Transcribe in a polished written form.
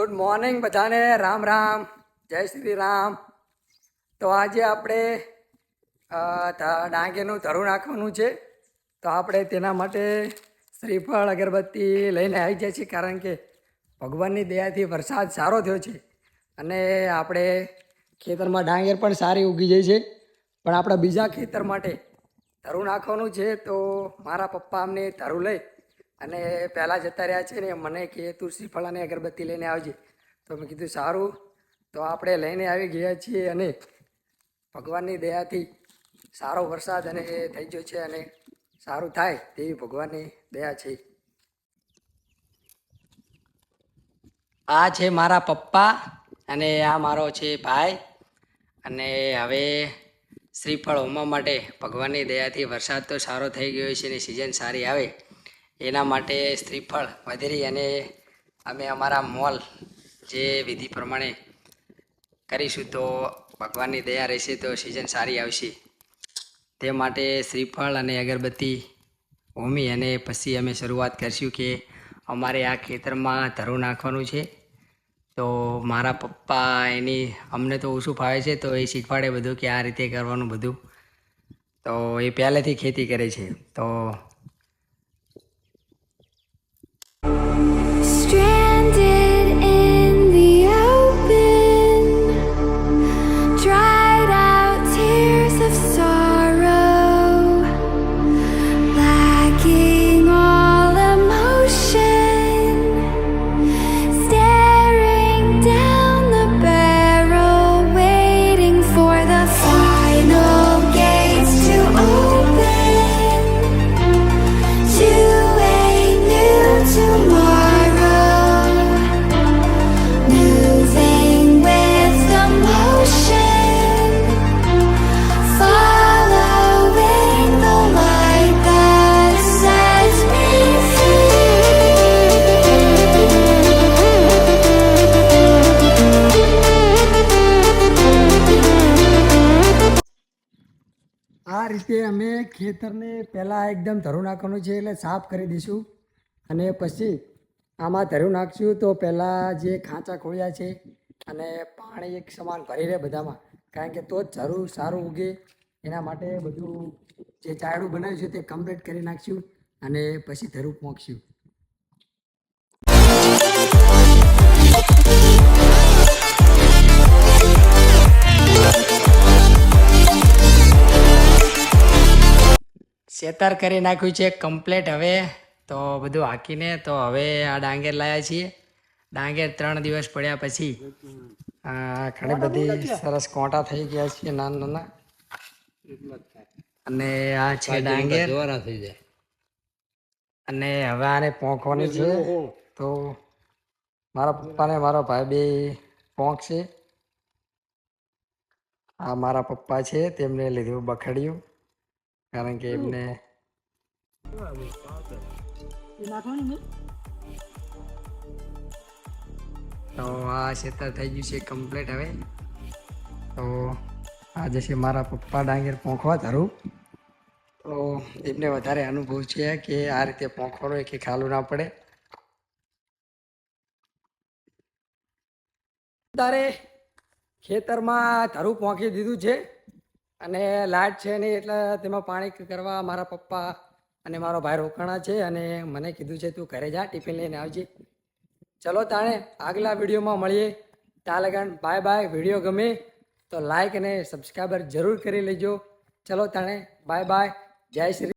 Good morning બધાને. રામ રામ, જય શ્રી રામ. તો આજે આપણે ડાંગરનું ધરું નાખવાનું છે. તો આપણે તેના માટે શ્રીફળ અગરબત્તી લઈને આવી જાય છીએ, કારણ કે ભગવાનની દયાથી વરસાદ સારો થયો છે અને આપણે ખેતરમાં ડાંગર પણ સારી ઉગી જાય છે. પણ આપણા બીજા ખેતર માટે ધરું નાખવાનું છે. તો મારા પપ્પા અમને ધરું લઈ અને પહેલાં જતા રહ્યા છે ને મને કે તું શ્રીફળ અને અગરબત્તી લઈને આવજે. તો મેં કીધું સારું. તો આપણે લઈને આવી ગયા છીએ અને ભગવાનની દયાથી સારો વરસાદ અને થઈ ગયો છે અને સારું થાય તેવી ભગવાનની દયા છે. આ છે મારા પપ્પા અને આ મારો છે ભાઈ. અને હવે શ્રીફળ હોમવા માટે ભગવાનની દયાથી વરસાદ તો સારો થઈ ગયો છે અને સિઝન સારી આવે એના માટે શ્રીફળ વધેરી અને અમે અમારા મોલ જે વિધિ પ્રમાણે કરીશું તો ભગવાનની દયા રહેશે તો સિઝન સારી આવશે. તે માટે શ્રીફળ અને અગરબત્તી હોમી અને પછી અમે શરૂઆત કરીશું કે અમારે આ ખેતરમાં ધરું નાખવાનું છે. તો મારા પપ્પા અમને તો ઓછું ફાવે છે તો એ શીખવાડે બધું કે આ રીતે કરવાનું બધું. તો એ પહેલેથી ખેતી કરે છે. તો Stranded in the open, dried out tears of sorrow, lacking all emotion, staring down the barrel, waiting for the final gates to open to a new tomorrow. Moving with the motion, following the light that sets me આ રીતે અમે ખેતરને પહેલાં એકદમ ધરું નાખવાનું છે એટલે સાફ કરી દઈશું અને પછી આમાં ધરું નાખશું. તો પહેલાં જે ખાંચા ખોળ્યા છે અને પાણી એક સમાન ભરી રહે બધામાં, કારણ કે તો જ ધરું સારું ઉગે. એના માટે બધું જે ચાયડું બનાવ્યું છે તે કમ્પ્લીટ કરી નાખશું અને પછી ધરું પોંખશું. સેતર કરી નાખ્યું છે કમ્પ્લેટ. હવે તો બધું હાંકીને તો હવે આ ડાંગર લાવ્યા છીએ. ડાંગર 3 દિવસ પડ્યા પછી ઘણી બધી સરસ કોંટા થઈ ગયા છે નાના નાના. અને આ છે ડાંગર અને હવે આને પોંખવાની છે. તો મારા પપ્પા ને મારો ભાઈ બે પોંખશે. આ મારા પપ્પા છે, તેમને લીધું બખડ્યું કારણ કે એમને તો આ ખેતર થઈ ગયું છે કમ્પ્લીટ. હવે તો આ જશે મારા પપ્પા ડાંગર પોંખવા ધરું. તો એમને વધારે અનુભવ છે કે આ રીતે પોંખવાનું કે ખાલું ના પડે. તારે ખેતરમાં ધરું પોંખી દીધું છે અને લાઇટ છે નહીં એટલે તેમાં પાણી કરવા મારા પપ્પા અને મારો ભાઈ રોકાણા છે અને મને કીધું છે તું ઘરે જા, ટિફિન લઈને આવજે. ચલો તાણે આગલા વિડીયોમાં મળીએ. ત્યાં લગન બાય બાય. વિડીયો ગમે તો લાઈક અને સબસ્ક્રાઈબર જરૂર કરી લેજો. ચલો તાણે બાય બાય. જય શ્રી